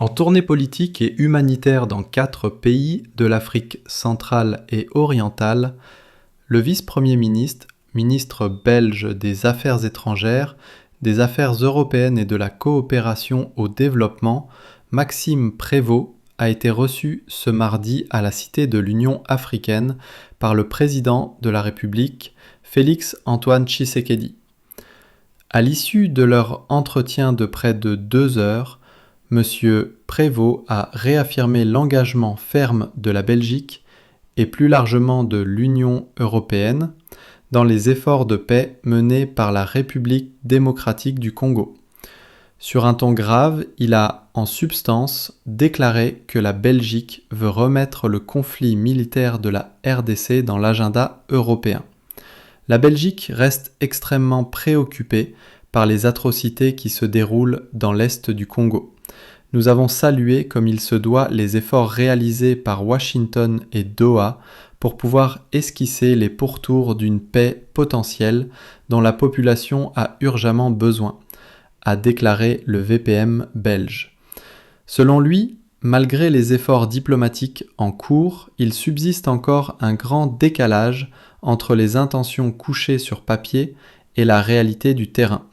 En tournée politique et humanitaire dans 4 pays de l'Afrique centrale et orientale, le vice-premier ministre, ministre belge des Affaires étrangères, des Affaires européennes et de la coopération au développement, Maxime Prévost, a été reçu ce mardi à la Cité de l'Union africaine par le président de la République, Félix-Antoine Tshisekedi. À l'issue de leur entretien de près de 2 heures, M. Prévost a réaffirmé l'engagement ferme de la Belgique et plus largement de l'Union européenne dans les efforts de paix menés par la République démocratique du Congo. Sur un ton grave, il a, en substance, déclaré que la Belgique veut remettre le conflit militaire de la RDC dans l'agenda européen. La Belgique reste extrêmement préoccupée par les atrocités qui se déroulent dans l'est du Congo. Nous avons salué comme il se doit les efforts réalisés par Washington et Doha pour pouvoir esquisser les pourtours d'une paix potentielle dont la population a urgemment besoin, a déclaré le VPM belge. Selon lui, malgré les efforts diplomatiques en cours, il subsiste encore un grand décalage entre les intentions couchées sur papier et la réalité du terrain.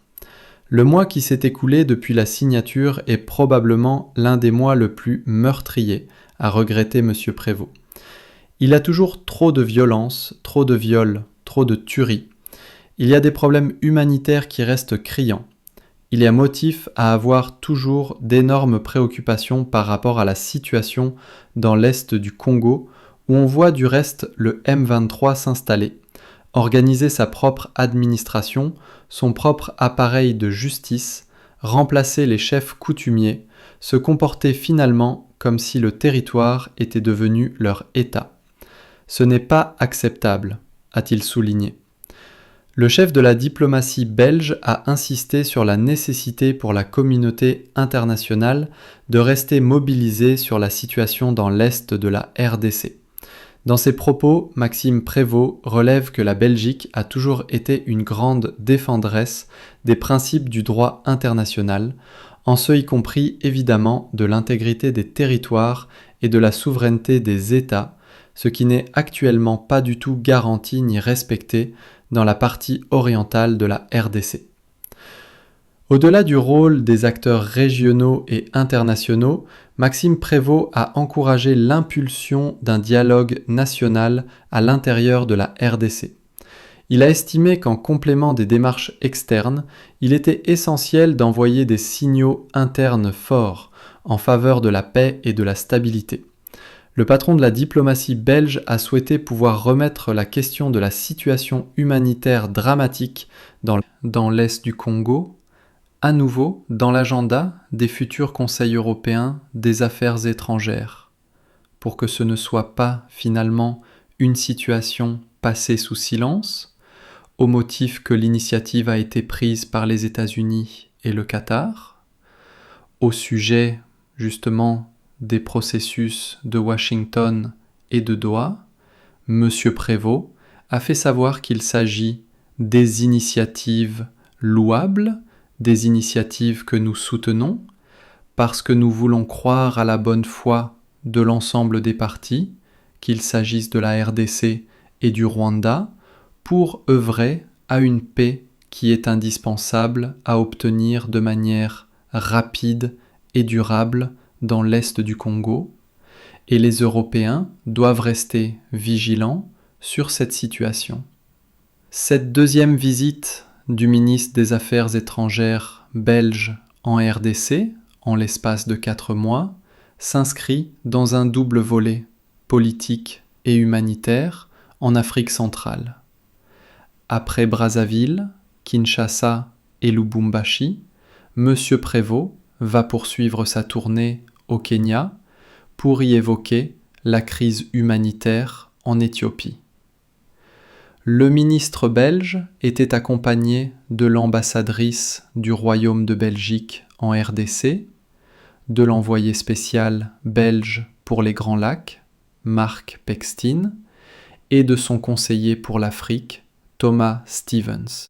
Le mois qui s'est écoulé depuis la signature est probablement l'un des mois le plus meurtrier, a regretté M. Prévost. Il y a toujours trop de violence, trop de viols, trop de tueries. Il y a des problèmes humanitaires qui restent criants. Il y a motif à avoir toujours d'énormes préoccupations par rapport à la situation dans l'est du Congo, où on voit du reste le M23 s'installer, organiser sa propre administration, son propre appareil de justice, remplacer les chefs coutumiers, se comporter finalement comme si le territoire était devenu leur État. Ce n'est pas acceptable, a-t-il souligné. Le chef de la diplomatie belge a insisté sur la nécessité pour la communauté internationale de rester mobilisée sur la situation dans l'est de la RDC. Dans ses propos, Maxime Prévost relève que la Belgique a toujours été une grande défendresse des principes du droit international, en ce y compris évidemment de l'intégrité des territoires et de la souveraineté des États, ce qui n'est actuellement pas du tout garanti ni respecté dans la partie orientale de la RDC. Au-delà du rôle des acteurs régionaux et internationaux, Maxime Prévost a encouragé l'impulsion d'un dialogue national à l'intérieur de la RDC. Il a estimé qu'en complément des démarches externes, il était essentiel d'envoyer des signaux internes forts en faveur de la paix et de la stabilité. Le patron de la diplomatie belge a souhaité pouvoir remettre la question de la situation humanitaire dramatique dans l'est du Congo à nouveau dans l'agenda des futurs Conseils européens des affaires étrangères, pour que ce ne soit pas finalement une situation passée sous silence, au motif que l'initiative a été prise par les États-Unis et le Qatar, au sujet justement des processus de Washington et de Doha. M. Prévost a fait savoir qu'il s'agit des initiatives louables, des initiatives que nous soutenons, parce que nous voulons croire à la bonne foi de l'ensemble des partis, qu'il s'agisse de la RDC et du Rwanda, pour œuvrer à une paix qui est indispensable à obtenir de manière rapide et durable dans l'est du Congo, et les Européens doivent rester vigilants sur cette situation. Cette deuxième visite du ministre des Affaires étrangères belge en RDC, en l'espace de 4 mois, s'inscrit dans un double volet, politique et humanitaire, en Afrique centrale. Après Brazzaville, Kinshasa et Lubumbashi, M. Prévost va poursuivre sa tournée au Kenya pour y évoquer la crise humanitaire en Éthiopie. Le ministre belge était accompagné de l'ambassadrice du Royaume de Belgique en RDC, de l'envoyé spécial belge pour les Grands Lacs, Mark Pechstein, et de son conseiller pour l'Afrique, Thomas Stevens.